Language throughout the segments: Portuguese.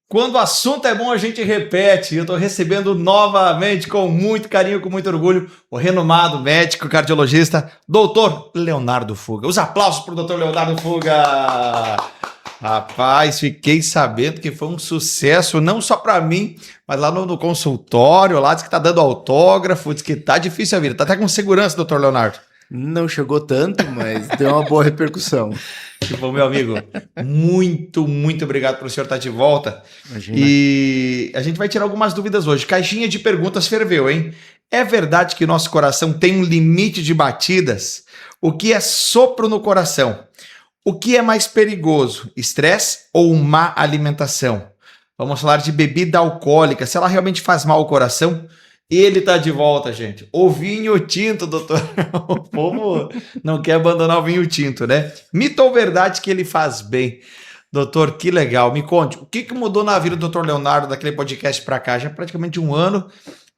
Quando o assunto é bom, a gente repete. Eu estou recebendo novamente, com muito carinho, com muito orgulho, o renomado médico cardiologista, doutor Leonardo Fuga. Os aplausos para o doutor Leonardo Fuga. Rapaz, fiquei sabendo que foi um sucesso, não só para mim, mas lá no consultório, lá diz que tá dando autógrafo, diz que tá difícil a vida. Tá até com segurança, doutor Leonardo. Não chegou tanto, mas deu uma boa repercussão. Que bom, meu amigo. Muito obrigado por o senhor estar de volta. Imagina. E a gente vai tirar algumas dúvidas hoje. Caixinha de perguntas ferveu, hein? É verdade que nosso coração tem um limite de batidas? O que é sopro no coração? O que é mais perigoso? Estresse ou má alimentação? Vamos falar de bebida alcoólica. Se ela realmente faz mal ao coração? Ele tá de volta, gente. O vinho tinto, doutor. O povo não quer abandonar o vinho tinto, né? Mito ou verdade que ele faz bem? Doutor, que legal. Me conte, o que mudou na vida do doutor Leonardo daquele podcast pra cá? Já praticamente um ano.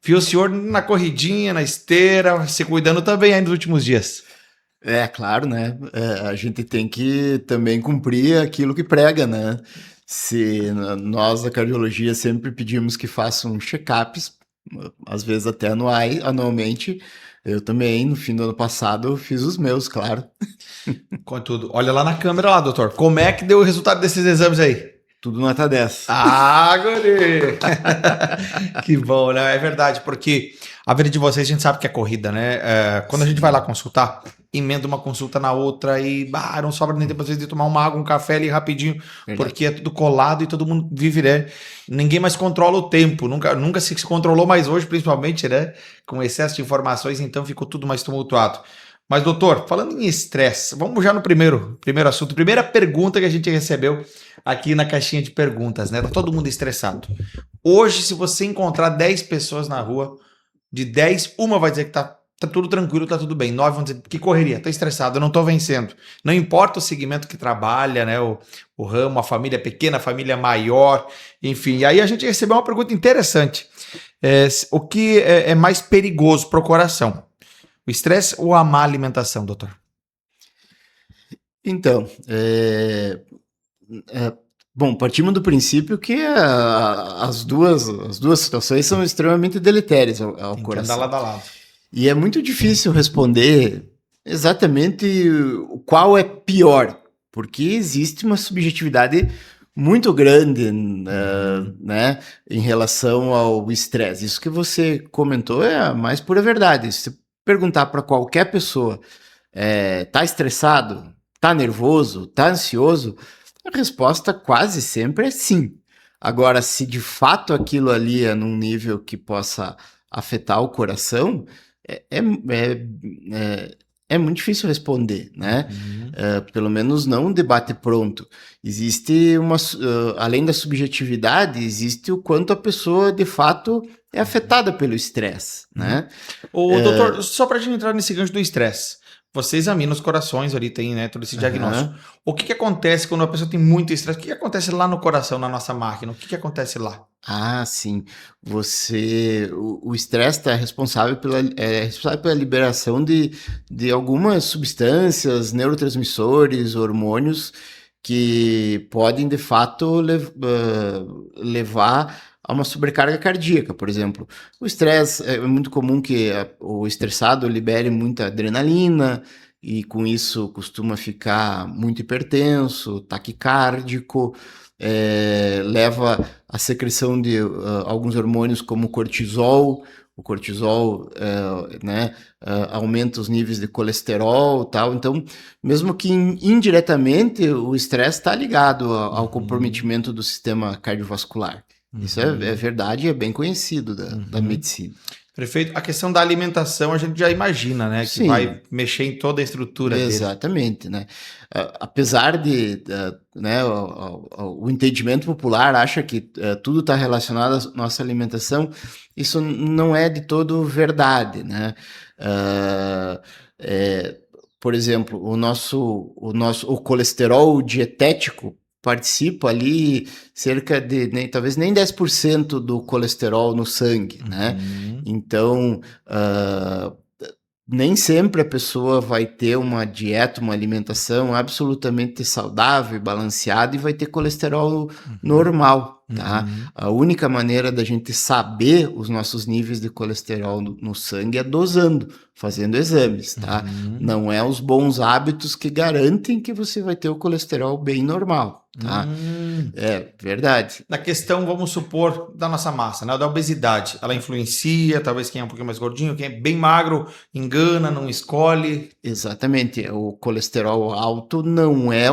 Vi o senhor na corridinha, na esteira, se cuidando também aí nos últimos dias. É, claro, né? A gente tem que também cumprir aquilo que prega, né? Se nós da cardiologia sempre pedimos que façam check-ups, às vezes até anualmente, eu também, no fim do ano passado, fiz os meus, claro. Contudo, olha lá na câmera lá, doutor. Como é que deu o resultado desses exames aí? Tudo nota 10. Ah, guri! Que bom, né? É verdade, porque a vida de vocês, a gente sabe que é corrida, né? Quando a gente vai lá consultar, emenda uma consulta na outra e não sobra nem tempo às vezes de tomar uma água, um café ali rapidinho, Verdade. porque é tudo colado e todo mundo vive, né? Ninguém mais controla o tempo, nunca se controlou mais hoje, principalmente, né? Com excesso de informações, então ficou tudo mais tumultuado. Mas, doutor, falando em estresse, vamos já no primeiro assunto, primeira pergunta que a gente recebeu aqui na caixinha de perguntas, né? Tá todo mundo estressado. Hoje, se você encontrar 10 pessoas na rua, de 10, uma vai dizer que tá tudo tranquilo, tá tudo bem. 9 vão dizer que correria, tô estressado, eu não tô vencendo. Não importa o segmento que trabalha, né? O ramo, a família pequena, a família maior, enfim. E aí a gente recebeu uma pergunta interessante. O que é mais perigoso pro coração? O estresse ou a má alimentação, doutor? Então, bom, partimos do princípio que as duas situações são extremamente deletérias ao Tem coração. que andar lado a lado. E é muito difícil responder exatamente qual é pior, porque existe uma subjetividade muito grande, né, em relação ao estresse. Isso que você comentou é a mais pura verdade. Se perguntar para qualquer pessoa, tá estressado, tá nervoso, tá ansioso, a resposta quase sempre é sim. Agora, se de fato aquilo ali é num nível que possa afetar o coração, é muito difícil responder, né? Pelo menos não um debate pronto. Existe além da subjetividade, existe o quanto a pessoa de fato é afetada pelo estresse, né? Doutor, só para a gente entrar nesse gancho do estresse, você examina os corações ali, tem, né, todo esse diagnóstico. O que acontece quando a pessoa tem muito estresse? O que acontece lá no coração, na nossa máquina? O que acontece lá? Ah, sim. O estresse é responsável pela liberação de algumas substâncias, neurotransmissores, hormônios que podem, de fato, levar a uma sobrecarga cardíaca, por exemplo. O estresse é muito comum que o estressado libere muita adrenalina e com isso costuma ficar muito hipertenso, taquicárdico, leva à secreção de alguns hormônios como o cortisol. O cortisol, né, aumenta os níveis de colesterol, tal. Então, mesmo que indiretamente, o estresse está ligado ao comprometimento do sistema cardiovascular. Isso é verdade e é bem conhecido da medicina. Perfeito. A questão da alimentação a gente já imagina, né? Que Sim. vai mexer em toda a estrutura dele. Exatamente, né? Apesar de, né, o entendimento popular acha que tudo está relacionado à nossa alimentação, isso não é de todo verdade, né? Por exemplo, o colesterol dietético participa ali cerca de talvez nem 10% do colesterol no sangue, né? Então, nem sempre a pessoa vai ter uma dieta, uma alimentação absolutamente saudável e balanceada e vai ter colesterol normal, tá? A única maneira da gente saber os nossos níveis de colesterol no sangue é dosando, fazendo exames, tá? Não é os bons hábitos que garantem que você vai ter o colesterol bem normal, tá? É verdade. Na questão, vamos supor, da nossa massa, né? Da obesidade, ela influencia, talvez quem é um pouquinho mais gordinho, quem é bem magro, engana, não escolhe. Exatamente. O colesterol alto não é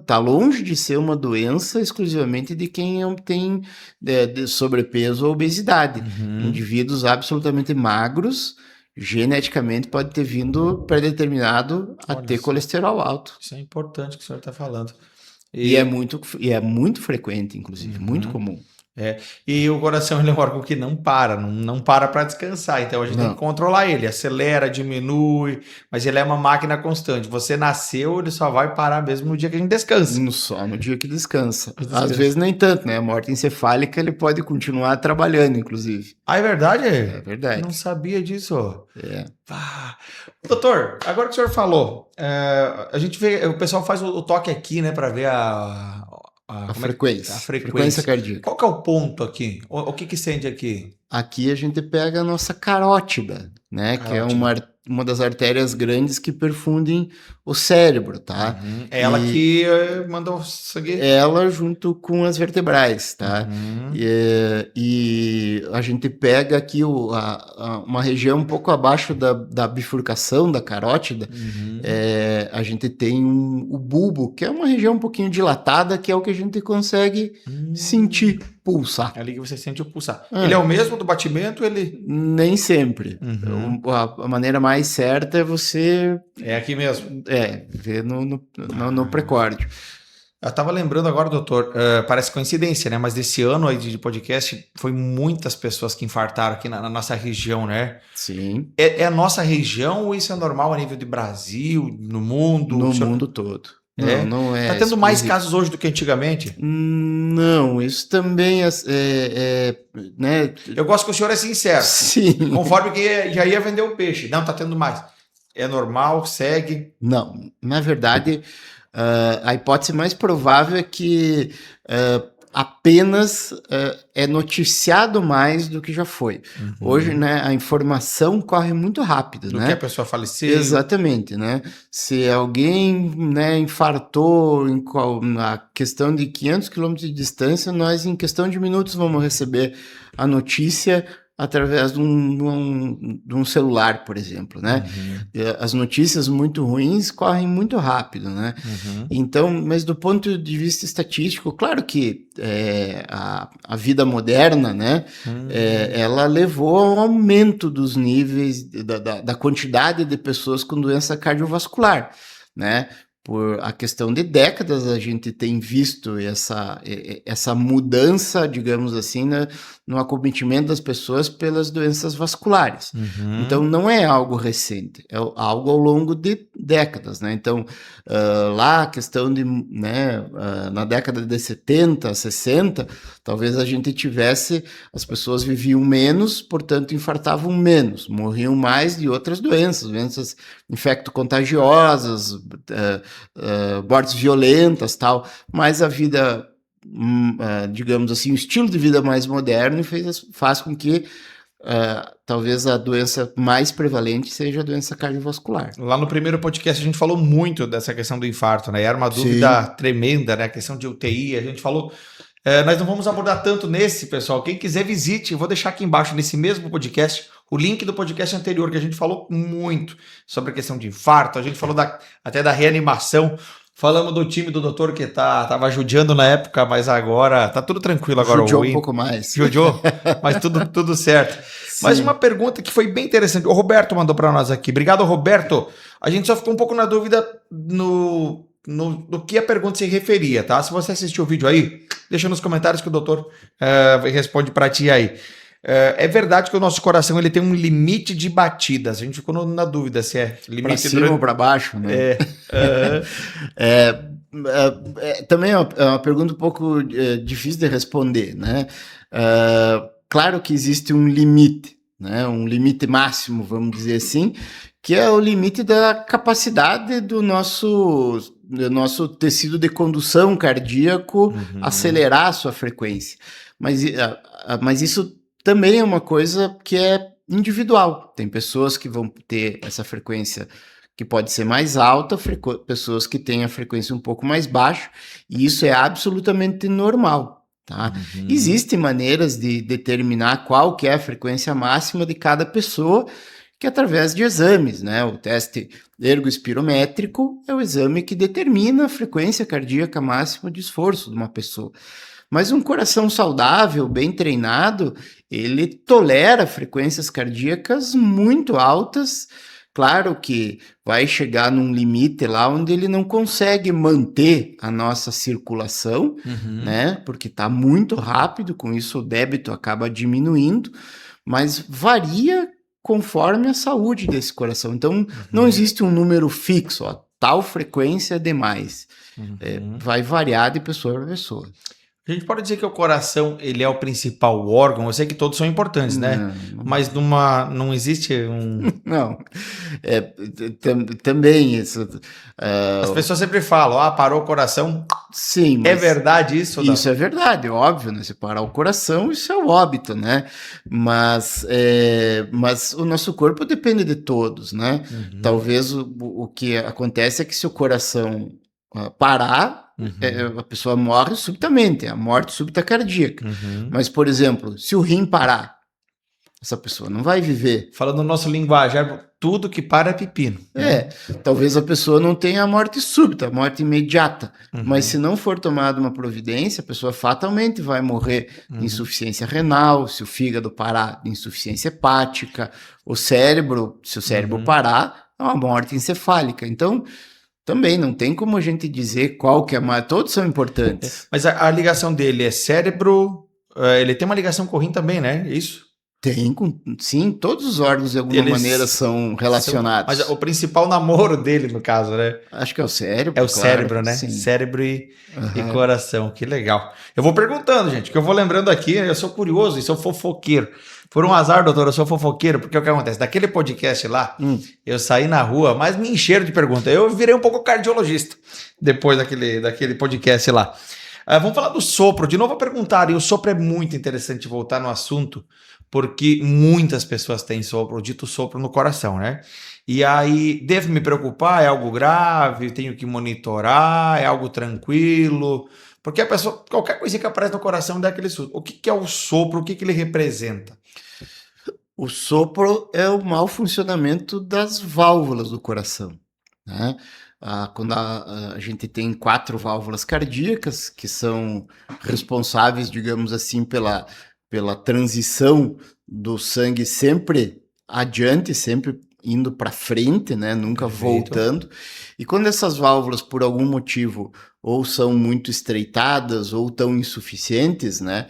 tá longe de ser uma doença exclusivamente de quem tem de sobrepeso ou obesidade. Indivíduos absolutamente magros, geneticamente pode ter vindo predeterminado a Olha ter só. colesterol alto. Isso é importante que o senhor está falando. E é muito frequente, inclusive, muito comum. E o coração ele é um órgão que não para, não para para descansar. Então a gente tem Não. que controlar ele, acelera, diminui, mas ele é uma máquina constante. Você nasceu, ele só vai parar mesmo no dia que a gente descansa. Só no dia que descansa. Descansa. Às vezes nem tanto, né? A morte encefálica ele pode continuar trabalhando, inclusive. Ah, é verdade? É verdade. Não sabia disso. É. Ah. Doutor, agora que o senhor falou, a gente vê, o pessoal faz o toque aqui, né, para ver A frequência. A Frequência cardíaca. Qual que é o ponto aqui? O que sente aqui? Aqui a gente pega a nossa carótida, né? Que é uma das artérias grandes que perfundem o cérebro, tá? É ela que manda o sangue. Ela junto com as vertebrais, tá? E a gente pega aqui uma região um pouco abaixo da bifurcação da carótida, a gente tem o bulbo, que é uma região um pouquinho dilatada, que é o que a gente consegue sentir pulsar. É ali que você sente o pulsar. Ele é o mesmo do batimento? Nem sempre. A maneira mais certa é você... É aqui mesmo. Ver no precórdio. Eu tava lembrando agora, doutor, parece coincidência, né? Mas desse ano aí de podcast, foi muitas pessoas que infartaram aqui na nossa região, né? Sim. É a nossa região ou isso é normal a nível de Brasil, no mundo? No mundo todo. Não é. Tá tendo mais casos hoje do que antigamente? Não, isso também né? Eu gosto que o senhor é sincero. Sim. Conforme que já ia vender o peixe. Não, tá tendo mais. É normal, segue. Não, na verdade, a hipótese mais provável é que apenas é noticiado mais do que já foi. Hoje, né, a informação corre muito rápido, Do né? que a pessoa faleceu. Exatamente, né? Se alguém, né, infartou na questão de 500 quilômetros de distância, nós em questão de minutos vamos receber a notícia através de um celular, por exemplo, né? As notícias muito ruins correm muito rápido, né? Então, mas do ponto de vista estatístico, claro que a vida moderna, né? Ela levou ao aumento dos níveis da quantidade de pessoas com doença cardiovascular, né? Por a questão de décadas, a gente tem visto essa mudança, digamos assim, no acometimento das pessoas pelas doenças vasculares. Então, não é algo recente, é algo ao longo de décadas, né? Então, lá a questão de, né, na década de 70, 60, talvez a gente tivesse, as pessoas viviam menos, portanto, infartavam menos, morriam mais de outras doenças infecto-contagiosas, mortes violentas, tal, mas a vida, digamos assim, o estilo de vida mais moderno faz com que talvez a doença mais prevalente seja a doença cardiovascular. Lá no primeiro podcast a gente falou muito dessa questão do infarto, né? Era uma dúvida tremenda, né? A questão de UTI, a gente falou... nós não vamos abordar tanto nesse, pessoal. Quem quiser, visite. Eu vou deixar aqui embaixo, nesse mesmo podcast, o link do podcast anterior, que a gente falou muito sobre a questão de infarto. A gente falou até da reanimação. Falamos do time do doutor que tava judiando na época, mas agora tá tudo tranquilo. Agora Judiou um pouco mais. Judiou, mas tudo certo. Sim. Mas uma pergunta que foi bem interessante. O Roberto mandou para nós aqui. Obrigado, Roberto. A gente só ficou um pouco na dúvida no que a pergunta se referia, tá? Se você assistiu o vídeo aí, deixa nos comentários que o doutor responde para ti aí. É verdade que o nosso coração ele tem um limite de batidas. A gente ficou na dúvida se é limite para cima ou para baixo, né? Também é uma pergunta um pouco difícil de responder, né? Claro que existe um limite, né? Um limite máximo, vamos dizer assim, que é o limite da capacidade do nosso tecido de condução cardíaco acelerar a sua frequência. Mas isso também é uma coisa que é individual. Tem pessoas que vão ter essa frequência que pode ser mais alta, pessoas que têm a frequência um pouco mais baixa, e isso é absolutamente normal. Tá? Existem maneiras de determinar qual que é a frequência máxima de cada pessoa, que é através de exames, né? O teste ergospirométrico é o exame que determina a frequência cardíaca máxima de esforço de uma pessoa. Mas um coração saudável, bem treinado, ele tolera frequências cardíacas muito altas. Claro que vai chegar num limite lá onde ele não consegue manter a nossa circulação, né? Porque está muito rápido, com isso o débito acaba diminuindo, mas varia conforme a saúde desse coração. Então, não existe um número fixo, ó, tal frequência é demais. Vai variar de pessoa para pessoa. A gente pode dizer que o coração ele é o principal órgão. Eu sei que todos são importantes, né? Mas não existe um... Não, também isso... As pessoas sempre falam, parou o coração. Sim, mas é verdade isso? Isso é verdade, óbvio, né? Se parar o coração, isso é o óbito, né? Mas o nosso corpo depende de todos, né? Talvez o que acontece é que se o coração parar, a pessoa morre subitamente, a morte súbita cardíaca. Mas, por exemplo, se o rim parar, essa pessoa não vai viver. Falando no nosso linguajar, tudo que para é pepino. Talvez a pessoa não tenha a morte súbita, a morte imediata. Mas se não for tomada uma providência, a pessoa fatalmente vai morrer de insuficiência renal, se o fígado parar, de insuficiência hepática, o cérebro, se o cérebro parar, é uma morte encefálica. Então, também não tem como a gente dizer qual que é mais. Todos são importantes. Mas a ligação dele é cérebro. Ele tem uma ligação com o rim também, né? É isso? Tem, sim. Todos os órgãos de alguma maneira são relacionados. Mas o principal namoro dele, no caso, né? Acho que é o cérebro. É o cérebro, né? Sim. Cérebro e coração. Que legal. Eu vou perguntando, gente, que eu vou lembrando aqui. Eu sou curioso e sou fofoqueiro. Por um azar, doutor, eu sou fofoqueiro, porque o que acontece? Daquele podcast lá, eu saí na rua, mas me encheram de perguntas. Eu virei um pouco cardiologista depois daquele podcast lá. Vamos falar do sopro. De novo a perguntar, e o sopro é muito interessante voltar no assunto, porque muitas pessoas têm sopro, o dito sopro no coração, né? E aí, devo me preocupar? É algo grave? Tenho que monitorar? É algo tranquilo? Porque a pessoa, qualquer coisa que aparece no coração dá aquele susto. O que é o sopro? O que ele representa? O sopro é o mau funcionamento das válvulas do coração, né? Quando a gente tem 4 válvulas cardíacas que são responsáveis, digamos assim, pela transição do sangue sempre adiante, sempre indo para frente, né? Nunca voltando. E quando essas válvulas, por algum motivo, ou são muito estreitadas ou tão insuficientes, né?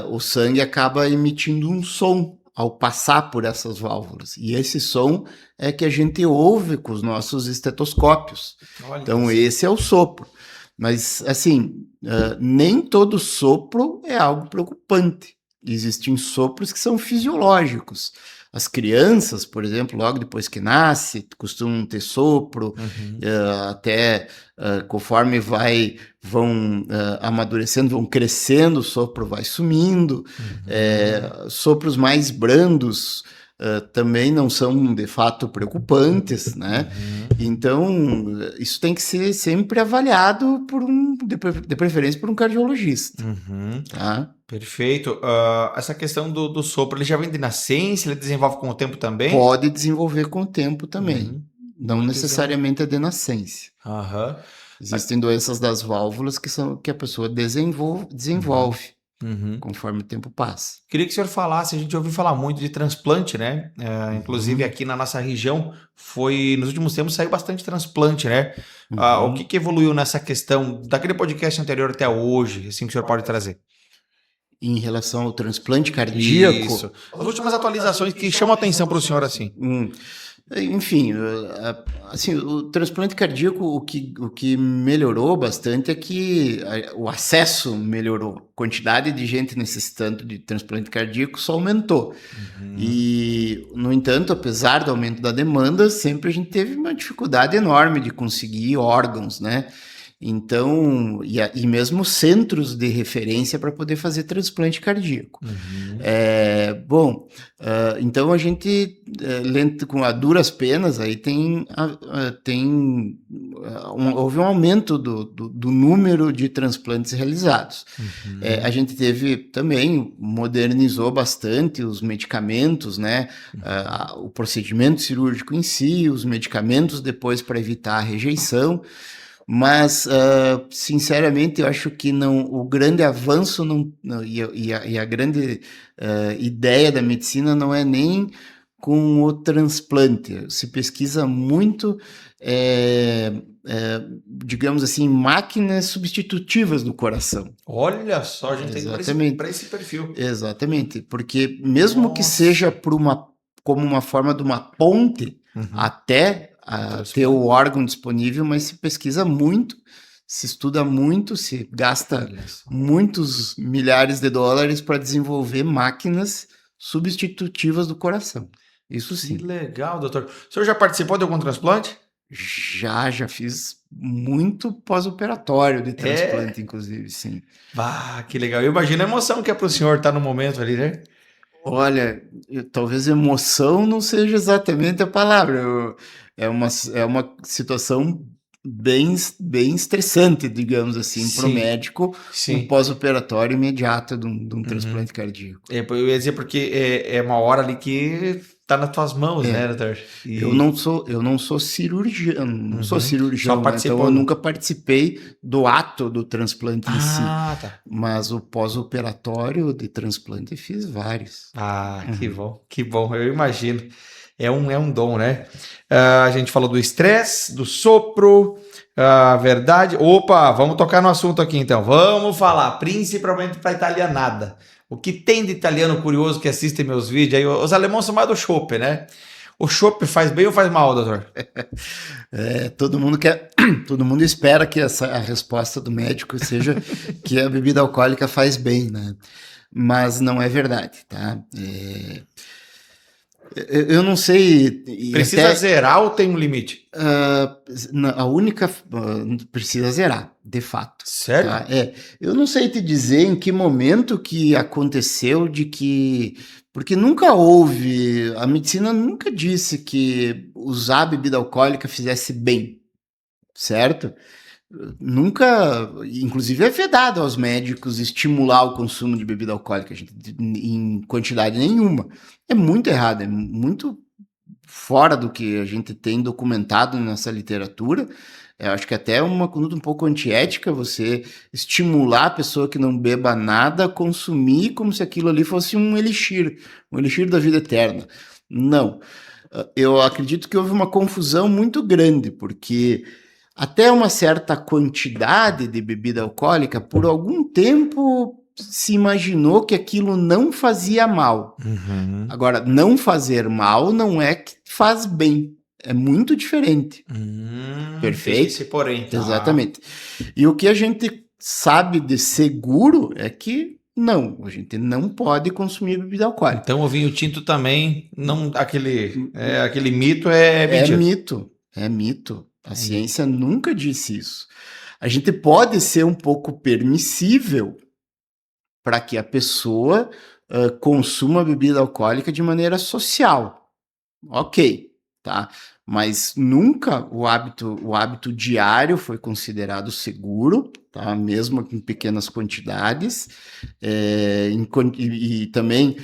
O sangue acaba emitindo um som ao passar por essas válvulas. E esse som é que a gente ouve com os nossos estetoscópios. Olha então, isso. Esse é o sopro. Mas, assim, nem todo sopro é algo preocupante. Existem sopros que são fisiológicos. As crianças, por exemplo, logo depois que nasce, costumam ter sopro, até conforme vão amadurecendo, vão crescendo, o sopro vai sumindo. Sopros mais brandos também não são, de fato, preocupantes, né? Então, isso tem que ser sempre avaliado de preferência por um cardiologista. Tá? Perfeito. Essa questão do sopro, ele já vem de nascença, ele desenvolve com o tempo também? Pode desenvolver com o tempo também. Não muito necessariamente é de nascença. Existem doenças das válvulas que a pessoa desenvolve. Conforme o tempo passa. Queria que o senhor falasse, a gente ouviu falar muito de transplante, né? Inclusive aqui na nossa região, nos últimos tempos saiu bastante transplante, né? O que evoluiu nessa questão, daquele podcast anterior até hoje, assim que o senhor pode trazer? Em relação ao transplante cardíaco? Isso. As últimas atualizações que chamam a atenção para o senhor assim. Enfim, assim, o transplante cardíaco, o que melhorou bastante é que o acesso melhorou. A quantidade de gente necessitando de transplante cardíaco só aumentou. E, no entanto, apesar do aumento da demanda, sempre a gente teve uma dificuldade enorme de conseguir órgãos, né? Então, e mesmo centros de referência para poder fazer transplante cardíaco. Bom, então a gente, com a duras penas, aí houve um aumento do número de transplantes realizados. A gente teve também, modernizou bastante os medicamentos, né? O procedimento cirúrgico em si, os medicamentos depois para evitar a rejeição. Mas, sinceramente, eu acho que o grande avanço e a grande ideia da medicina não é nem com o transplante. Se pesquisa muito, digamos assim, máquinas substitutivas do coração. Olha só, a gente tem para esse perfil. Exatamente, porque mesmo que seja como uma forma de uma ponte até ter o órgão disponível, mas se pesquisa muito, se estuda muito, se gasta muitos milhares de dólares para desenvolver máquinas substitutivas do coração. Isso sim. Que legal, doutor. O senhor já participou de algum transplante? Já fiz muito pós-operatório de transplante, inclusive, sim. Que legal. Eu imagino a emoção que é para o senhor estar no momento ali, né? Olha, talvez emoção não seja exatamente a palavra. É uma situação bem estressante, digamos assim, para o médico, um pós-operatório imediato de um transplante cardíaco. Eu ia dizer porque é uma hora ali que está nas tuas mãos, né, doutor? Eu não sou cirurgião, né? Então eu nunca participei do ato do transplante em si. Tá. Mas o pós-operatório de transplante fiz vários. Que bom, eu imagino. É um dom, né? A gente falou do estresse, do sopro, a verdade. Opa, vamos tocar no assunto aqui então. Vamos falar, principalmente para italianada. O que tem de italiano curioso que assiste meus vídeos aí? Os alemães são mais do chopp, né? O chopp faz bem ou faz mal, doutor? Todo mundo espera que a resposta do médico seja que a bebida alcoólica faz bem, né? Mas não é verdade, tá? Eu não sei. Precisa zerar ou tem um limite? Precisa zerar, de fato. Sério? Tá? Eu não sei te dizer em que momento que aconteceu de que. Porque nunca houve. A medicina nunca disse que usar bebida alcoólica fizesse bem, certo? Nunca, inclusive é vedado aos médicos estimular o consumo de bebida alcoólica, gente, em quantidade nenhuma. É muito errado, é muito fora do que a gente tem documentado nessa literatura. Eu acho que até é uma conduta um pouco antiética você estimular a pessoa que não beba nada a consumir como se aquilo ali fosse um elixir da vida eterna. Não. Eu acredito que houve uma confusão muito grande, porque até uma certa quantidade de bebida alcoólica, por algum tempo se imaginou que aquilo não fazia mal. Agora, não fazer mal não é que faz bem. É muito diferente. Perfeito? Esse porém. Exatamente. E o que a gente sabe de seguro é que não, a gente não pode consumir bebida alcoólica. Então o vinho tinto também, não, aquele mito é mentira. É mito. A ciência nunca disse isso. A gente pode ser um pouco permissível para que a pessoa consuma bebida alcoólica de maneira social. Ok, tá? Mas nunca o hábito diário foi considerado seguro, tá? Mesmo em pequenas quantidades. E também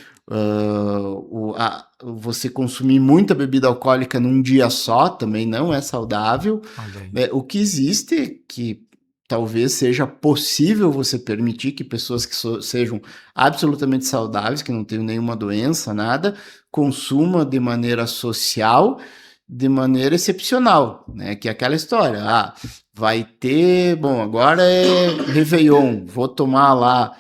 você consumir muita bebida alcoólica num dia só também não é saudável. O que existe, que talvez seja possível você permitir que pessoas que sejam absolutamente saudáveis, que não tenham nenhuma doença, nada, consuma de maneira social, de maneira excepcional, né? Que é aquela história, vai ter, bom, agora é Réveillon, vou tomar lá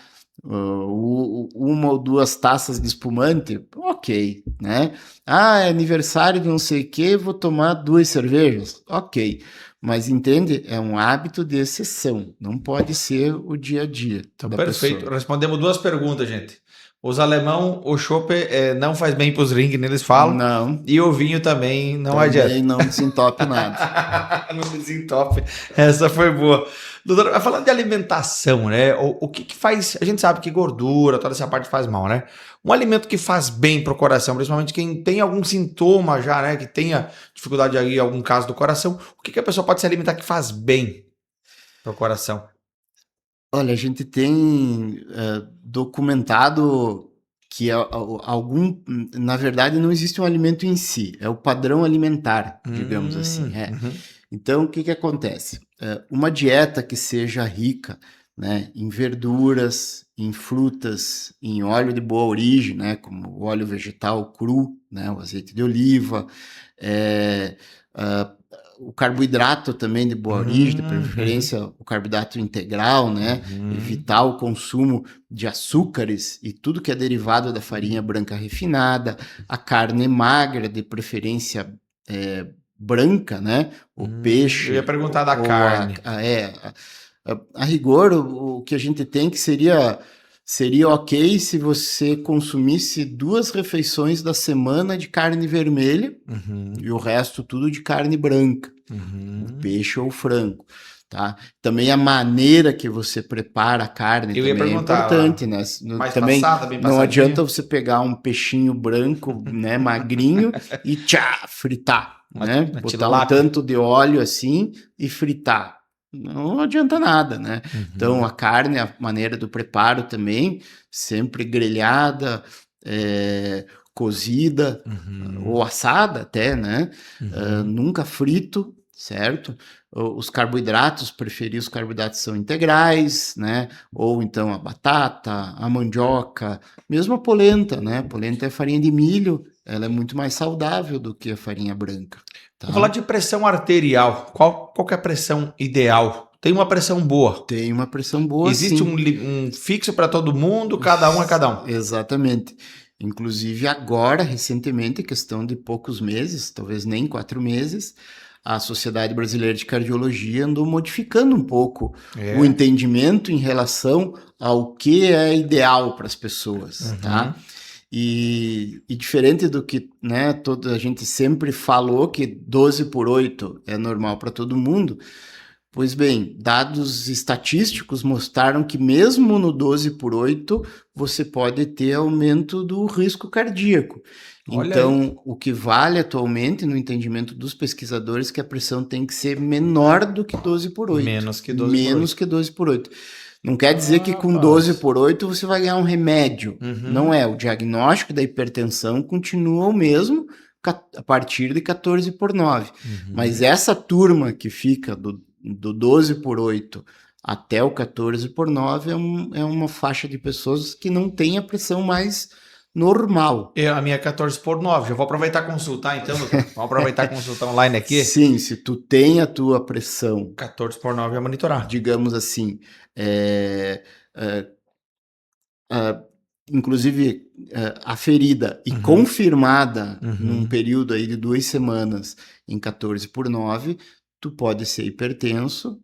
uma ou duas taças de espumante, ok, né? Ah, é aniversário de não sei o que, vou tomar 2 cervejas, ok. Mas entende? É um hábito de exceção, não pode ser o dia a dia Então, da perfeito. pessoa. Respondemos 2 perguntas, gente. Os alemão, o chopp não faz bem para os rings, eles falam. Não, E o vinho também não também adianta. não desentope nada. Não desentope. Essa foi boa. Doutor, falando de alimentação, né? O que faz. A gente sabe que gordura, toda essa parte faz mal, né? Um alimento que faz bem para o coração, principalmente quem tem algum sintoma já, né? Que tenha dificuldade aí, algum caso do coração, o que a pessoa pode se alimentar que faz bem para o coração? Olha, a gente tem documentado que na verdade, não existe um alimento em si, é o padrão alimentar, digamos assim. Uhum. Então, o que que acontece? Uma dieta que seja rica, né, em verduras, em frutas, em óleo de boa origem, né, como o óleo vegetal cru, né, o azeite de oliva, é, ah, o carboidrato também de boa origem, de preferência o carboidrato integral, né, evitar o consumo de açúcares e tudo que é derivado da farinha branca refinada, a carne magra, de preferência branca, né, o peixe. Eu ia perguntar da ou carne. a rigor, o que a gente tem que seria ok se você consumisse 2 refeições da semana de carne vermelha e o resto tudo de carne branca, o peixe ou o frango, tá? Também a maneira que você prepara a carne Eu ia também é perguntar, importante, né? mais Também passada, bem não passadinha? adianta você pegar um peixinho branco, né, magrinho e fritar, né? Uma Botar um tilápia. tanto de óleo assim e fritar. Não adianta nada, né? Então, a carne, a maneira do preparo também, sempre grelhada, cozida ou assada até, né? Nunca frito, certo? Os carboidratos, preferir os carboidratos são integrais, né? Ou então a batata, a mandioca, mesmo a polenta, né? A polenta é farinha de milho, ela é muito mais saudável do que a farinha branca. Tá? Vou falar de pressão arterial. Qual que é a pressão ideal? Tem uma pressão boa. Tem uma pressão boa, Existe sim. um fixo para todo mundo, cada um é cada um. Exatamente. Inclusive agora, recentemente, questão de poucos meses, talvez nem 4 meses, a Sociedade Brasileira de Cardiologia andou modificando um pouco o entendimento em relação ao que é ideal para as pessoas, tá? E diferente do que, né, toda a gente sempre falou que 12/8 é normal para todo mundo, pois bem, dados estatísticos mostraram que mesmo no 12/8 você pode ter aumento do risco cardíaco. Olha Então, aí. o que vale atualmente no entendimento dos pesquisadores é que a pressão tem que ser menor do que 12/8. Menos que 12/8. Menos que 12/8. Não quer dizer que com Rapaz. 12/8 você vai ganhar um remédio. Não é. O diagnóstico da hipertensão continua o mesmo a partir de 14/9. Mas essa turma que fica do 12/8 até o 14/9 é uma faixa de pessoas que não tem a pressão mais normal. A minha é 14/9. Já vou aproveitar e consultar então, doutor. Vamos aproveitar e consultar online aqui. Sim, se tu tem a tua pressão, 14/9 é monitorar. digamos assim, inclusive aferida e confirmada num período aí de 2 semanas em 14/9, tu pode ser hipertenso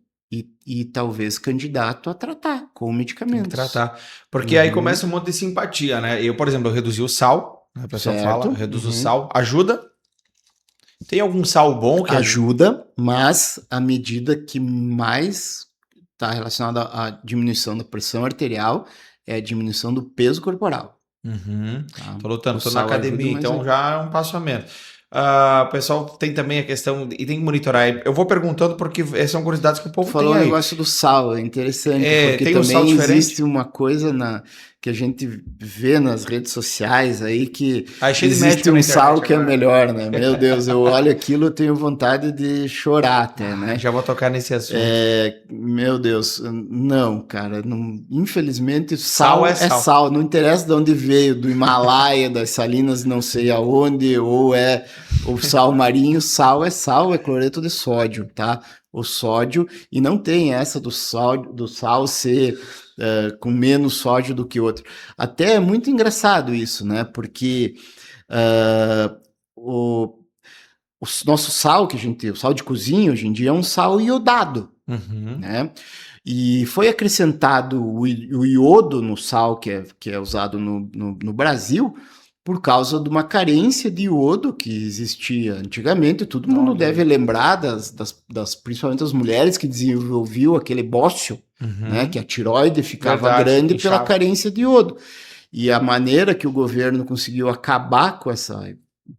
e talvez candidato a tratar com medicamentos. Tem que tratar. Porque aí começa um monte de simpatia, né? Eu, por exemplo, eu reduzi o sal, né? A pessoa fala, reduz o sal. Ajuda? Tem algum sal bom que ajuda, mas a medida que mais está relacionada à diminuição da pressão arterial é a diminuição do peso corporal. Tá? Tô lutando, tô na sal academia, ajuda, mas então já é um passo a menos. O pessoal tem também a questão, e tem que monitorar. Eu vou perguntando porque são curiosidades que o povo falou tem o aí. negócio do sal, é interessante, porque tem um sal também diferente? existe uma coisa que a gente vê nas redes sociais aí que Aí cheio de existe médico na um internet sal que é agora. melhor, né? Meu Deus, eu olho aquilo, eu tenho vontade de chorar até, né? Já vou tocar nesse assunto. Meu Deus, não, cara, infelizmente Sal é sal. não interessa de onde veio, do Himalaia, das salinas não sei aonde, ou é O sal marinho, sal, é cloreto de sódio, tá? O sódio, e não tem essa do sal ser com menos sódio do que outro. Até é muito engraçado isso, né? Porque uh, o, o nosso sal que a gente tem, o sal de cozinha hoje em dia é um sal iodado, né? E foi acrescentado o iodo no sal que é usado no Brasil por causa de uma carência de iodo que existia antigamente. Todo mundo deve lembrar principalmente as mulheres que desenvolviam aquele bócio, né? Que a tireoide ficava grande pela carência de iodo. E a maneira que o governo conseguiu acabar com essa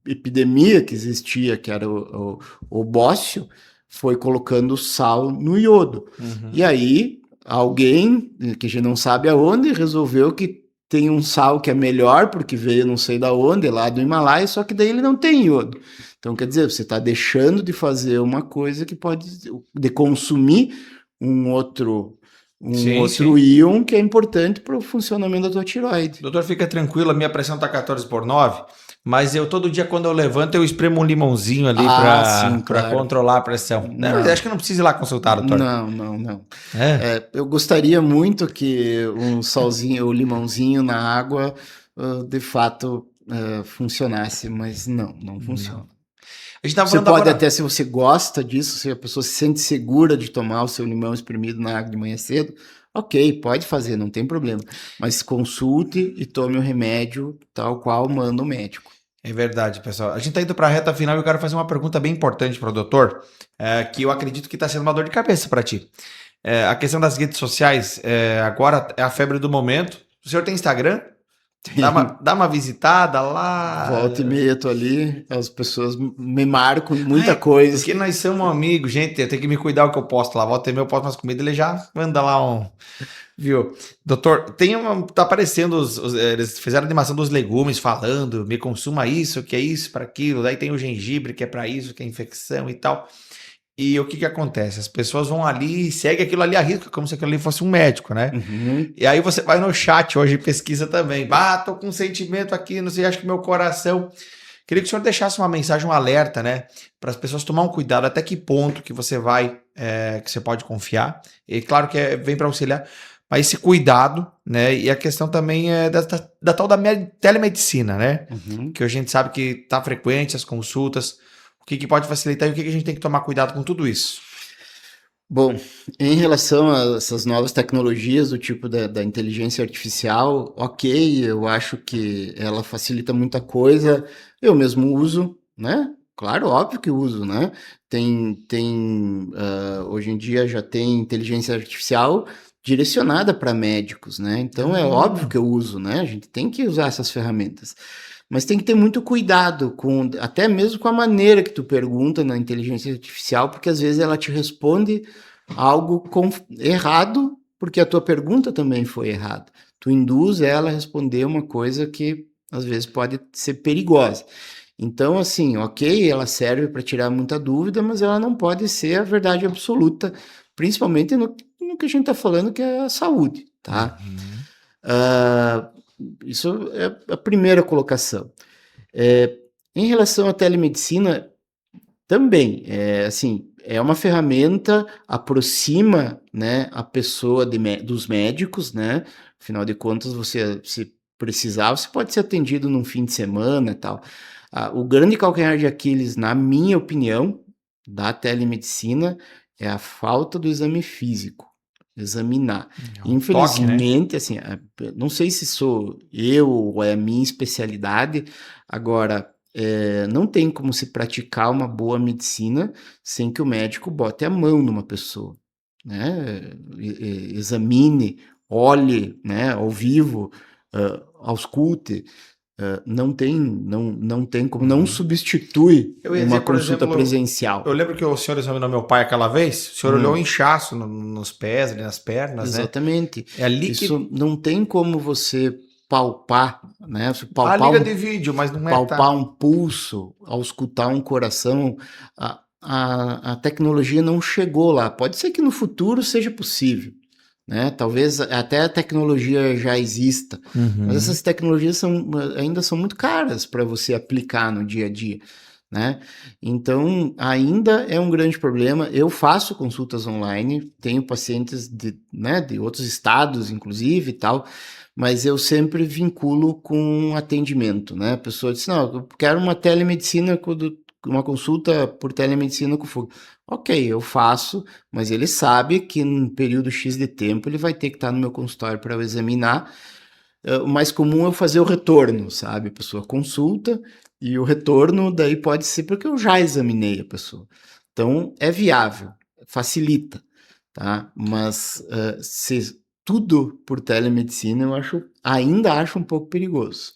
epidemia que existia, que era o bócio, foi colocando sal no iodo. E aí, alguém, que a gente não sabe aonde, resolveu que tem um sal que é melhor, porque veio não sei da onde, lá do Himalaia, só que daí ele não tem iodo. Então, quer dizer, você está deixando de fazer uma coisa que pode, de consumir um outro íon que é importante para o funcionamento da tua tireoide. Doutor, fica tranquilo, a minha pressão está 14/9, mas eu todo dia quando eu levanto eu espremo um limãozinho ali para controlar a pressão. Não, acho que não precisa ir lá consultar, doutor. Não. Eu gostaria muito que um salzinho, o limãozinho na água de fato funcionasse, mas não funciona. Você pode até, se você gosta disso, se a pessoa se sente segura de tomar o seu limão espremido na água de manhã cedo, ok, pode fazer, não tem problema. Mas consulte e tome o remédio tal qual manda o médico. É verdade, pessoal. A gente está indo para a reta final e eu quero fazer uma pergunta bem importante para o doutor, que eu acredito que está sendo uma dor de cabeça para ti. A questão das redes sociais, agora é a febre do momento. O senhor tem Instagram? Dá uma visitada lá. Volta e meia, tô ali, as pessoas me marcam muita coisa. Porque nós somos amigos, gente, eu tenho que me cuidar o que eu posto lá. Volta e meia eu posto umas comidas, ele já manda lá um... Viu? Doutor, tá aparecendo, eles fizeram a animação dos legumes falando, me consuma isso, que é isso, para aquilo. Daí tem o gengibre, que é para isso, que é infecção e tal. E o que acontece? As pessoas vão ali e seguem aquilo ali a risco, como se aquilo ali fosse um médico, né? E aí você vai no chat hoje e pesquisa também. Tô com um sentimento aqui, não sei, acho que meu coração... Queria que o senhor deixasse uma mensagem, um alerta, né? Para as pessoas tomar um cuidado, até que ponto que você vai, que você pode confiar. E claro que vem para auxiliar, mas esse cuidado, né? E a questão também é da tal da telemedicina, né? Que a gente sabe que tá frequente as consultas. O que pode facilitar e o que a gente tem que tomar cuidado com tudo isso? Bom, em relação a essas novas tecnologias do tipo da inteligência artificial, ok, eu acho que ela facilita muita coisa, eu mesmo uso, né? Claro, óbvio que uso, né? Hoje em dia já tem inteligência artificial direcionada para médicos, né? Então é óbvio que eu uso, né? A gente tem que usar essas ferramentas. Mas tem que ter muito cuidado até mesmo com a maneira que tu pergunta na inteligência artificial, porque às vezes ela te responde algo errado, porque a tua pergunta também foi errada. Tu induz ela a responder uma coisa que às vezes pode ser perigosa. Então, assim, ok, ela serve para tirar muita dúvida, mas ela não pode ser a verdade absoluta, principalmente no que a gente está falando, que é a saúde, tá? Isso é a primeira colocação. Em relação à telemedicina, também, assim, é uma ferramenta, aproxima, né, a pessoa dos médicos, né? Afinal de contas, você, se precisar, você pode ser atendido num fim de semana e tal. O grande calcanhar de Aquiles, na minha opinião, da telemedicina, é a falta do exame físico. Examinar. Infelizmente, toque, né? Assim, não sei se sou eu ou é a minha especialidade, agora, não tem como se praticar uma boa medicina sem que o médico bote a mão numa pessoa, né? Examine, olhe, né, ao vivo, ausculte. Não tem como, não substitui uma consulta presencial. Eu lembro que o senhor examinou meu pai aquela vez, o senhor olhou um inchaço nos pés, ali nas pernas, exatamente. Né? É ali isso não tem como você palpar, né? A liga de vídeo, mas não palpar um pulso, auscultar um coração. A tecnologia não chegou lá. Pode ser que no futuro seja possível, né? Talvez até a tecnologia já exista, mas essas tecnologias ainda são muito caras para você aplicar no dia a dia, né? Então, ainda é um grande problema. Eu faço consultas online, tenho pacientes de outros estados, inclusive, e tal, mas eu sempre vinculo com atendimento, né? A pessoa diz, não, eu quero uma telemedicina, uma consulta por telemedicina com Fuga. Ok, eu faço, mas ele sabe que num período X de tempo ele vai ter que estar no meu consultório para eu examinar. O mais comum é eu fazer o retorno, sabe? A pessoa consulta e o retorno daí pode ser porque eu já examinei a pessoa. Então, é viável, facilita, tá? Mas se tudo por telemedicina, ainda acho um pouco perigoso.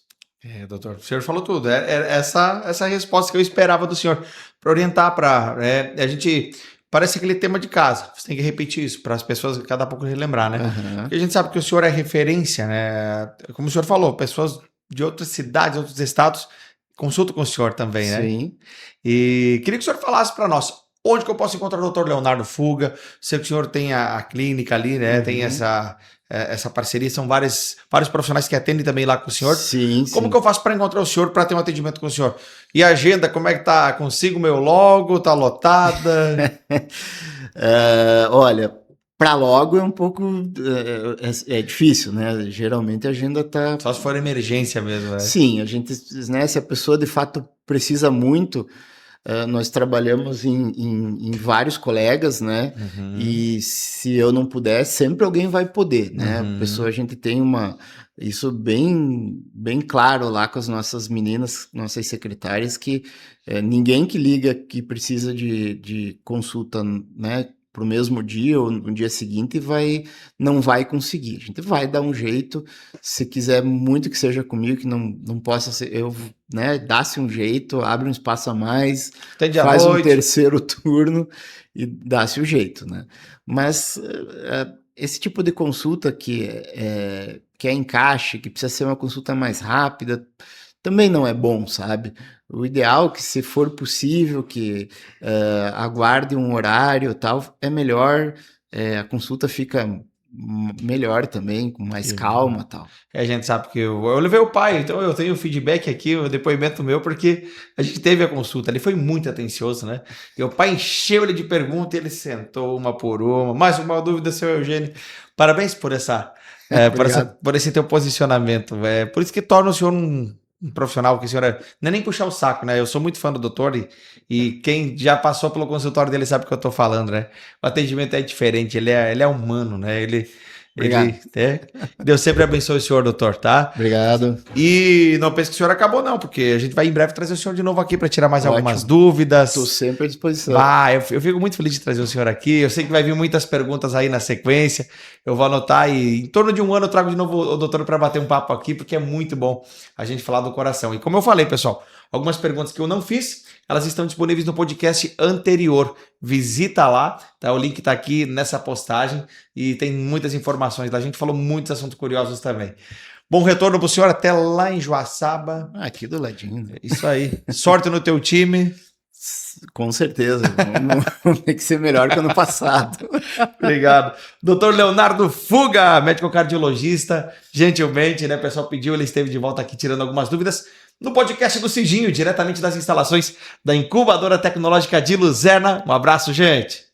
Doutor, o senhor falou tudo. Essa resposta que eu esperava do senhor para orientar, a gente parece aquele tema de casa. Você tem que repetir isso para as pessoas cada pouco relembrar, né? Aham. Porque a gente sabe que o senhor é referência, né? Como o senhor falou, pessoas de outras cidades, outros estados consultam com o senhor também, né? Sim. E queria que o senhor falasse para nós onde que eu posso encontrar o Dr. Leonardo Fuga. Sei que o senhor tem a clínica ali, né? Tem Uhum. essa parceria, são vários profissionais que atendem também lá com o senhor. Sim, Como sim. que eu faço para encontrar o senhor, para ter um atendimento com o senhor? E a agenda, como é que tá? Consigo meu logo? Tá lotada? Olha, para logo é um pouco é difícil, né? Geralmente a agenda tá. Só se for emergência mesmo, né? Sim, a gente, né? Se a pessoa de fato precisa muito, nós trabalhamos em vários colegas, né? Uhum. E se eu não puder, sempre alguém vai poder, né? Uhum. A pessoa, a gente tem isso bem claro lá com as nossas meninas, nossas secretárias, que ninguém que liga que precisa de consulta, né? Para o mesmo dia ou no dia seguinte não vai conseguir. A gente vai dar um jeito. Se quiser muito que seja comigo, que não possa ser, eu, né, dá-se um jeito, abre um espaço a mais, Atende à faz um noite. terceiro turno e dá-se o jeito, né? Mas esse tipo de consulta que é encaixe, que precisa ser uma consulta mais rápida, também não é bom, sabe? O ideal é que, se for possível, que aguarde um horário e tal, é melhor, a consulta fica melhor também, com mais calma e tal. A gente sabe que eu levei o pai, então eu tenho o feedback aqui, o depoimento meu, porque a gente teve a consulta, ele foi muito atencioso, né? E o pai encheu ele de perguntas, ele sentou uma por uma. Mais uma dúvida, seu Eugênio. Parabéns por por esse teu posicionamento. Por isso que torna o senhor um profissional, que o senhor não é nem puxar o saco, né? Eu sou muito fã do doutor e quem já passou pelo consultório dele sabe o que eu tô falando, né? O atendimento é diferente, ele é humano, né? Obrigado. Deus sempre abençoe o senhor, doutor, tá? Obrigado. E não pense que o senhor acabou, não, porque a gente vai em breve trazer o senhor de novo aqui para tirar mais algumas Ótimo. dúvidas. Estou sempre à disposição. Eu fico muito feliz de trazer o senhor aqui. Eu sei que vai vir muitas perguntas aí na sequência. Eu vou anotar e em torno de um ano eu trago de novo o doutor para bater um papo aqui, porque é muito bom a gente falar do coração. E como eu falei, pessoal, algumas perguntas que eu não fiz, elas estão disponíveis no podcast anterior. Visita lá, tá? O link tá aqui nessa postagem e tem muitas informações lá. A gente falou muitos assuntos curiosos também. Bom retorno pro senhor, até lá em Joaçaba. Aqui do ladinho. Né? Isso aí. Sorte no teu time. Com certeza. Vamos ter que ser melhor que ano passado. Obrigado. Doutor Leonardo Fuga, médico cardiologista, gentilmente, né? O pessoal pediu, ele esteve de volta aqui tirando algumas dúvidas no podcast do Cidinho, diretamente das instalações da Incubadora Tecnológica de Luzerna. Um abraço, gente.